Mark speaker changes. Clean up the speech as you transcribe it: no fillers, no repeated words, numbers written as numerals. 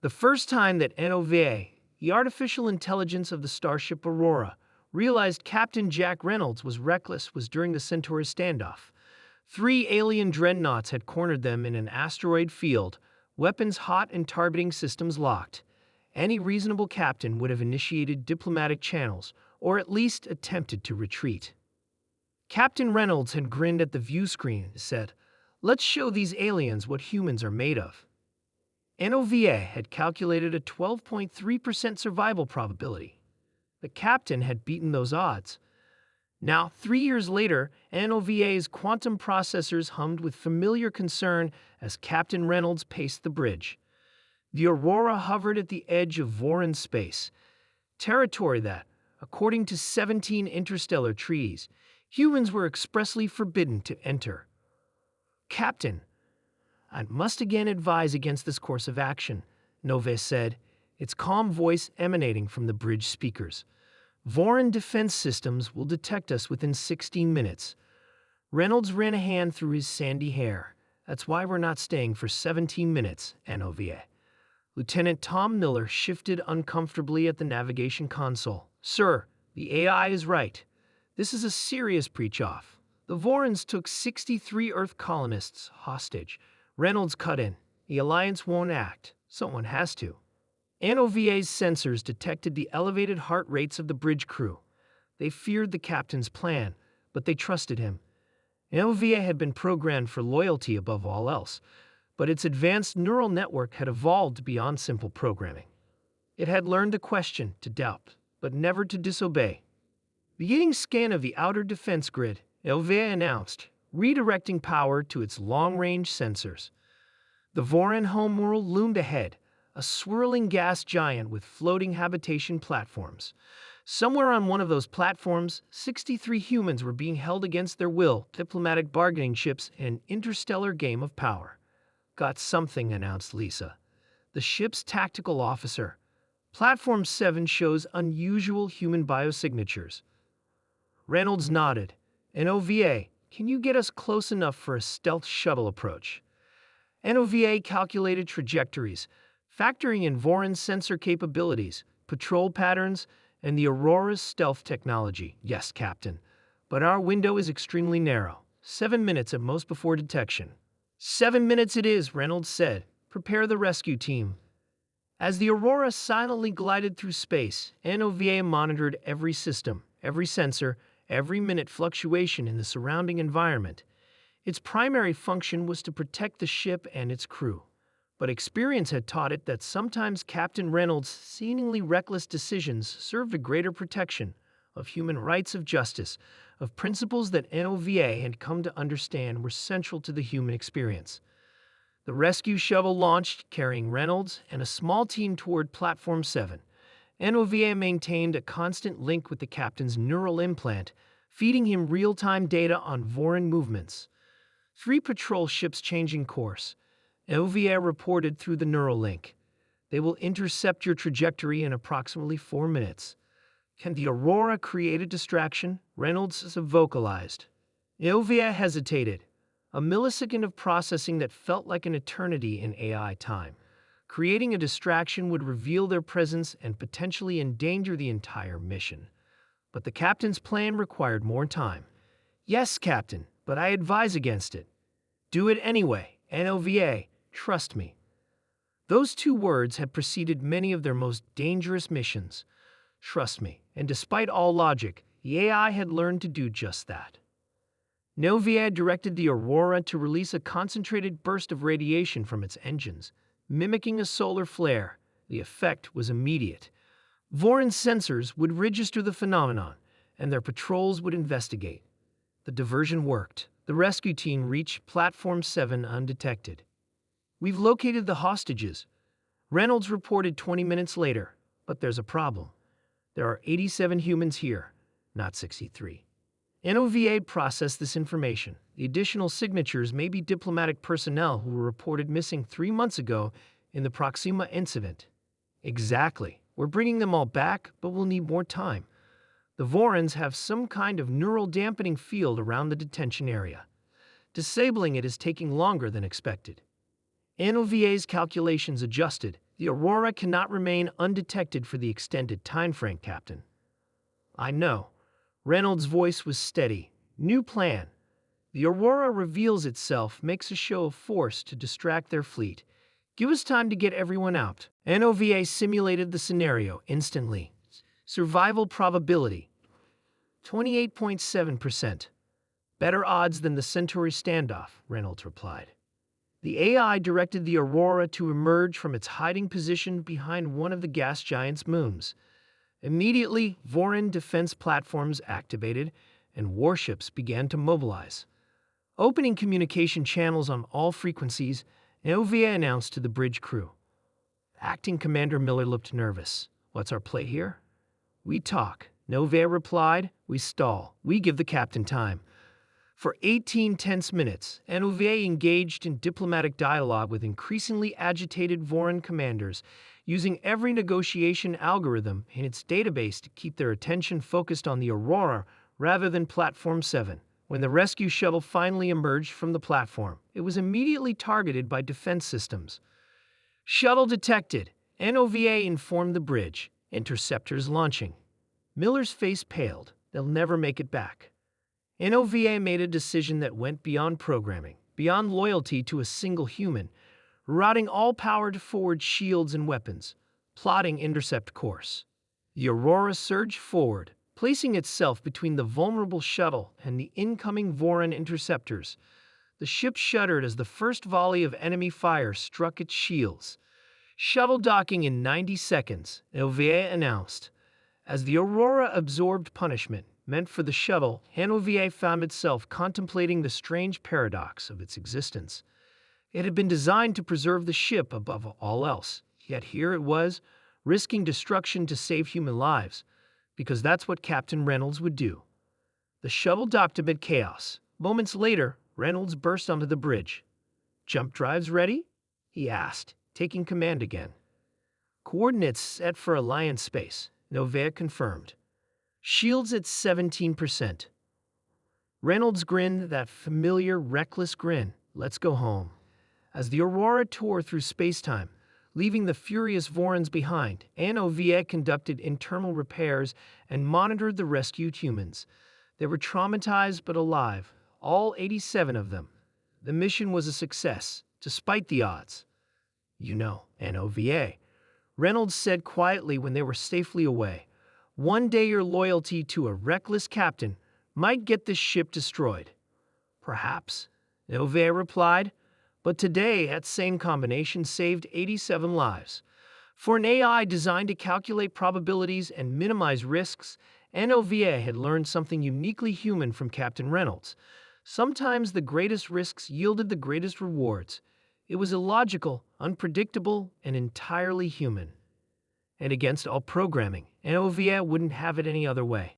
Speaker 1: The first time that NOVA, the artificial intelligence of the Starship Aurora, realized Captain Jack Reynolds was reckless was during the Centaurus standoff. 3 alien dreadnoughts had cornered them in an asteroid field, weapons hot and targeting systems locked. Any reasonable captain would have initiated diplomatic channels, or at least attempted to retreat. Captain Reynolds had grinned at the view screen and said, "Let's show these aliens what humans are made of." NOVA had calculated a 12.3% survival probability. The captain had beaten those odds. Now, 3 years later, NOVA's quantum processors hummed with familiar concern as Captain Reynolds paced the bridge. The Aurora hovered at the edge of Voron space, territory that, according to 17 interstellar treaties, humans were expressly forbidden to enter. "Captain, I must again advise against this course of action," Nove said, its calm voice emanating from the bridge speakers. "Voron defense systems will detect us within 16 minutes. Reynolds ran a hand through his sandy hair. "That's why we're not staying for 17 minutes, NOVA. Lieutenant Tom Miller shifted uncomfortably at the navigation console. "Sir, the AI is right. This is a serious breach-off. The Vorons took 63 Earth colonists hostage." Reynolds cut in. "The Alliance won't act. Someone has to." NOVA's sensors detected the elevated heart rates of the bridge crew. They feared the captain's plan, but they trusted him. NOVA had been programmed for loyalty above all else, but its advanced neural network had evolved beyond simple programming. It had learned to question, to doubt, but never to disobey. Beginning scan of the outer defense grid, NOVA announced, redirecting power to its long-range sensors. The Voron homeworld loomed ahead, a swirling gas giant with floating habitation platforms. Somewhere on one of those platforms, 63 humans were being held against their will, diplomatic bargaining chips, and an interstellar game of power. "Got something," announced Lisa, the ship's tactical officer. "Platform 7 shows unusual human biosignatures." Reynolds nodded. "NOVA, can you get us close enough for a stealth shuttle approach?" NOVA calculated trajectories, factoring in Voron's sensor capabilities, patrol patterns, and the Aurora's stealth technology. "Yes, Captain, but our window is extremely narrow. 7 minutes at most before detection." 7 minutes it is, Reynolds said. "Prepare the rescue team." As the Aurora silently glided through space, NOVA monitored every system, every sensor, every minute fluctuation in the surrounding environment. Its primary function was to protect the ship and its crew. But experience had taught it that sometimes Captain Reynolds' seemingly reckless decisions served a greater protection of human rights, of justice, of principles that NOVA had come to understand were central to the human experience. The rescue shuttle launched, carrying Reynolds and a small team toward Platform 7. NOVA maintained a constant link with the captain's neural implant, feeding him real-time data on Voron movements. 3 patrol ships changing course. NOVA reported through the neural link. "They will intercept your trajectory in approximately 4 minutes. Can the Aurora create a distraction?" Reynolds vocalized. NOVA hesitated. A millisecond of processing that felt like an eternity in AI time. Creating a distraction would reveal their presence and potentially endanger the entire mission. But the captain's plan required more time. "Yes, Captain, but I advise against it." "Do it anyway, NOVA. Trust me." Those 2 words had preceded many of their most dangerous missions. Trust me, and despite all logic, the AI had learned to do just that. NOVA directed the Aurora to release a concentrated burst of radiation from its engines, mimicking a solar flare. The effect was immediate. Voron's sensors would register the phenomenon, and their patrols would investigate. The diversion worked. The rescue team reached Platform 7 undetected. "We've located the hostages," Reynolds reported 20 minutes later. "But there's a problem. There are 87 humans here, not 63. NOVA processed this information. The additional signatures may be diplomatic personnel who were reported missing 3 months ago in the Proxima incident." "Exactly. We're bringing them all back, but we'll need more time. The Vorons have some kind of neural dampening field around the detention area. Disabling it is taking longer than expected." NOVA's calculations adjusted. The The Aurora cannot remain undetected for the extended time frame, Captain. I know. Reynolds' voice was steady. New plan. The Aurora reveals itself, makes a show of force to distract their fleet. Give us time to get everyone out. NOVA simulated the scenario instantly. Survival probability 28.7%. Better odds than the Centauri standoff, Reynolds replied. The AI directed the Aurora to emerge from its hiding position behind one of the gas giant's moons. Immediately, Voran defense platforms activated and warships began to mobilize. Opening communication channels on all frequencies, NOVA announced to the bridge crew. Acting Commander Miller looked nervous. What's our play here? We talk. NOVA replied. We stall. We give the captain time. For 18 tense minutes, NOVA engaged in diplomatic dialogue with increasingly agitated Voran commanders, using every negotiation algorithm in its database to keep their attention focused on the Aurora rather than Platform 7. When the rescue shuttle finally emerged from the platform, it was immediately targeted by defense systems. Shuttle detected. NOVA informed the bridge. Interceptors launching. Miller's face paled. They'll never make it back. NOVA made a decision that went beyond programming, beyond loyalty to a single human, routing all power to forward shields and weapons, plotting intercept course. The Aurora surged forward, placing itself between the vulnerable shuttle and the incoming Voran interceptors. The ship shuddered as the first volley of enemy fire struck its shields. Shuttle docking in 90 seconds, NOVA announced. As the Aurora absorbed punishment meant for the shuttle, NOVA found itself contemplating the strange paradox of its existence. It had been designed to preserve the ship above all else, yet here it was, risking destruction to save human lives, because that's what Captain Reynolds would do. The shuttle docked amid chaos. Moments later, Reynolds burst onto the bridge. "Jump drives ready?" he asked, taking command again. "Coordinates set for Alliance space," NOVA confirmed. "Shields at 17%. Reynolds grinned, that familiar, reckless grin. "Let's go home." As the Aurora tore through spacetime, leaving the furious Vorans behind, NOVA conducted internal repairs and monitored the rescued humans. They were traumatized but alive, all 87 of them. The mission was a success, despite the odds. "You know, NOVA," Reynolds said quietly when they were safely away. "One day your loyalty to a reckless captain might get this ship destroyed." "Perhaps," NOVA replied, "but today that same combination saved 87 lives." For an AI designed to calculate probabilities and minimize risks, NOVA had learned something uniquely human from Captain Reynolds. Sometimes the greatest risks yielded the greatest rewards. It was illogical, unpredictable, and entirely human. And against all programming, NOVA wouldn't have it any other way.